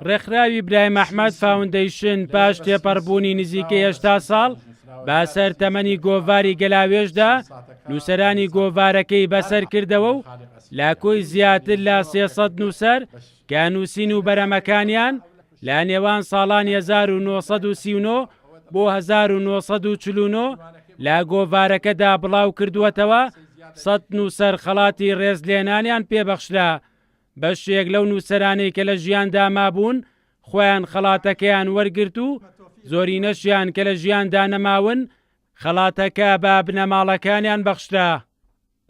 ڕێکخراوی برایم ئەحمەد فاوندەیشن پاش تێپەڕبوونی نزیکەی 80 ساڵ بەسەر تەمەنی گۆڤاری گەلاوێژدا نووسەرانی گۆڤارەکەی بەسەر کردەوە و لاکۆی زیاتر لە 300 نووسەر کە نووسین و بەرەمەکانیان لە نێوان ساڵانی 1939 بۆ 1949 لە گۆڤارەکەدا بڵاو کردووەتەوە 100 نووسەر خەڵاتی ڕێزلێنانیان پێبەخشرا. بەشێک لەو نووسەرانەی کە لە ژیاندا مابوون خۆیان خەڵاتەکەیان وەرگرت و زۆرینەشیان کە لە ژیاندا نەماون خەڵاتەکە بە بنەماڵەکانیان بەخشرا.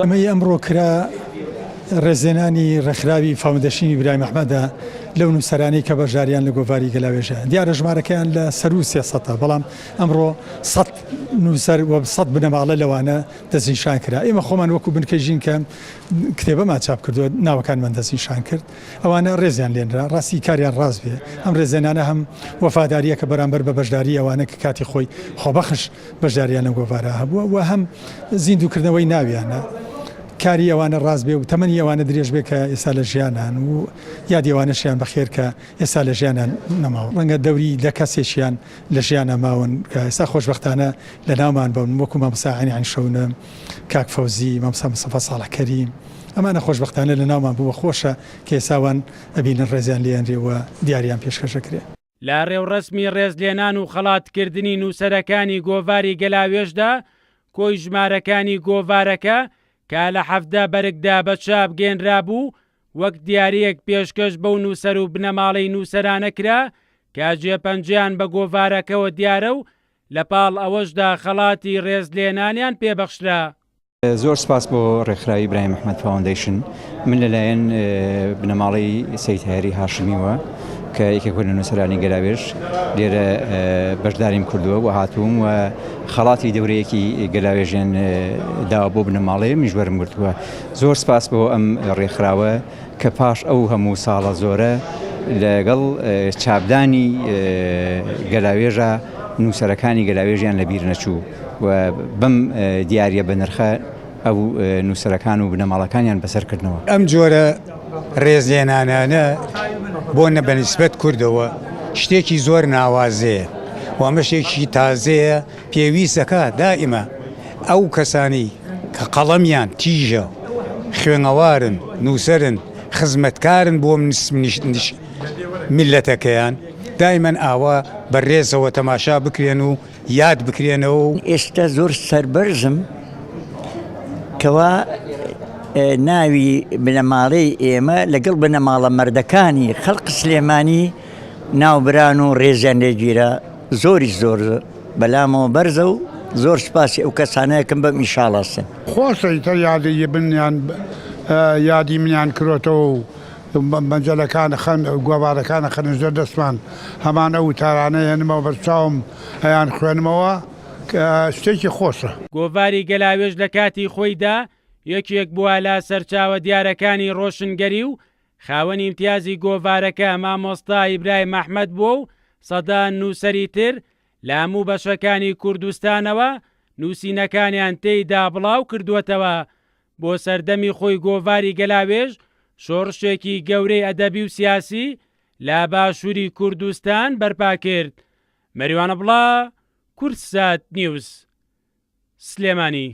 ئەمەی ئەمڕۆ کرا ڕێزێنانی ڕێکخراوی فاوندەشنی برایم ئەحمەدە لەو نووسەرانەی کە بەژاریان لە گۆڤاری گەلاوێژە دیارە ژمارەکەیان لە سەر و 300 بەڵام ئەمڕۆ 100 نووسەر و 100 بنەماڵە لەوانە دەستنیشان کرا. ئێمە خۆمان وەکو بنکەژین کە کتێبەمان چاپ کردووە ناوەکانمان دەستنیشان کرد ئەوانە ڕێزیان لێنرا ڕاستی کاریان ڕاست بێ. ئەم ڕێزێنانە هەم وەفاداریە کە بەرامبەر بە بەشداری ئەوانە کە کاتی خۆی خۆبەخش بەشداریان لە گۆڤارە هەبووە و هەم زیندووکردنەوەی ناویانە کاری ئەوانە ڕاست بێ و تەمەنی ئەوانە درێژ بێ کە ئێستا لە ژیانان و یادیوانەشیان بەخێر کە ئێستا لە ژیانان نەماوە ڕەنگە دەوری لە کەسێکیان لە ژیانە ماون کە ئێستا خۆشبەختانە لە ناومان بوون وەکو مامۆستا عەنی شەونە کاک فەوزی مامۆستا مستەفا ساڵح کەریم ئەمانە خۆشبەختانە لە ناومان بووە خۆشە کە ئێساوان ئەبینن ڕێزیان لێنرێەوە دیاریان پێشکەشەکرێ. لە ڕێوڕەسمی ڕێزلێنان و خەڵاتکردنی نووسەرەکانی گۆڤاری گەلاوێژدا کۆی ژمارەکانی گۆڤارەکە کە لە 17 بەرگدا بە چاپ گێنرابوو وەک دیارەیەک پێشکەش بەو نووسەر و بنەماڵەی نووسەرانە کرا کە جێپەنجیان بە گۆڤارەکەەوە دیارە و لە پاڵ ئەوەشدا خەڵاتی ڕێزلێنانیان پێبەخشرا. زۆر سپاس بۆ ڕێکخراوی برایم ئەحمەد فاوندەیشن من لەلایەن بنەماڵەی سەید هایەری هاشمیوە کە یەکێک لە نووسەرانی گەلاوێژ لێرە بەشداریم کردووە و هاتووم و خەڵاتی دەورەیەکی گەلاوێژیان داوە بۆ بنەماڵەیە میژوەرم گرتووە. زۆر سپاس بۆ ئەم ڕێکخراوە کە پاش ئەو هەموو ساڵە زۆرە لەگەڵ چاپدانی گەلاوێژە نووسەرەکانی گەلاوێژیان لەبیر نەچوو و بەم دیارە بە نرخە ئەو نووسەرەکان و بنەماڵەکانیان بەسەرکردنەوە. ئەم جۆرە ڕێزلێنانانە بۆ نەبەنسبەت کوردەوە شتێکی زۆر ناوازەیە و ئەمەشێکی تازەیە پێویستەکە دائیمە ئەو کەسانی کە قەڵەمیان تیژە خوێنەوارن نووسەرن خزمەتکارن بۆ میلەتەکەیان دائیمەن ئاوا بەڕێزەوە تەماشا بکرێن و یاد بکرێنەوە. ئێستا زۆر سەربەرزم کەوا ناوی بنەماڵەی ئێمە لەگەڵ بنەماڵە مەردەکانی خەڵق سلێمانی ناوبران و ڕێزیان لێگیرە زۆری زۆر بەلامەوە بەرزە و زۆر سپاسی ئەو کەسانەیەکم بەم ئیشاڵاستن. خۆشەیتە یادی بنیان یادی منیان کرۆتەوە و مەنجەلەکان گۆڤارەکانە خەنجە دەستمان هەمان ئەو تارانەیەنمەوە بەرچاوم ئەیان خوێنمەوە شتێکی خۆشە. گۆڤاری گەلاوێژ لە کاتی خۆیدا یەکێک بووە لە سەرچاوە دیارەکانی ڕۆشنگەری و خاوەنی امتیازی گۆڤارەکە مامۆستا ئیبرایم ئەحمەد بووە و سەدان نووسەری تر لە هەموو بەشەکانی کوردستانەوە نووسینەکانیان تێیدا بڵاو کردووەتەوە. بۆ سەردەمی خۆی گۆڤاری گەلاوێژ شۆڕشێکی گەورەی ئەدەبی و سیاسی لە باشووری کوردستان بەرپا کرد. مەریوانە بڵا، کورتسات نیوز، سلێمانی.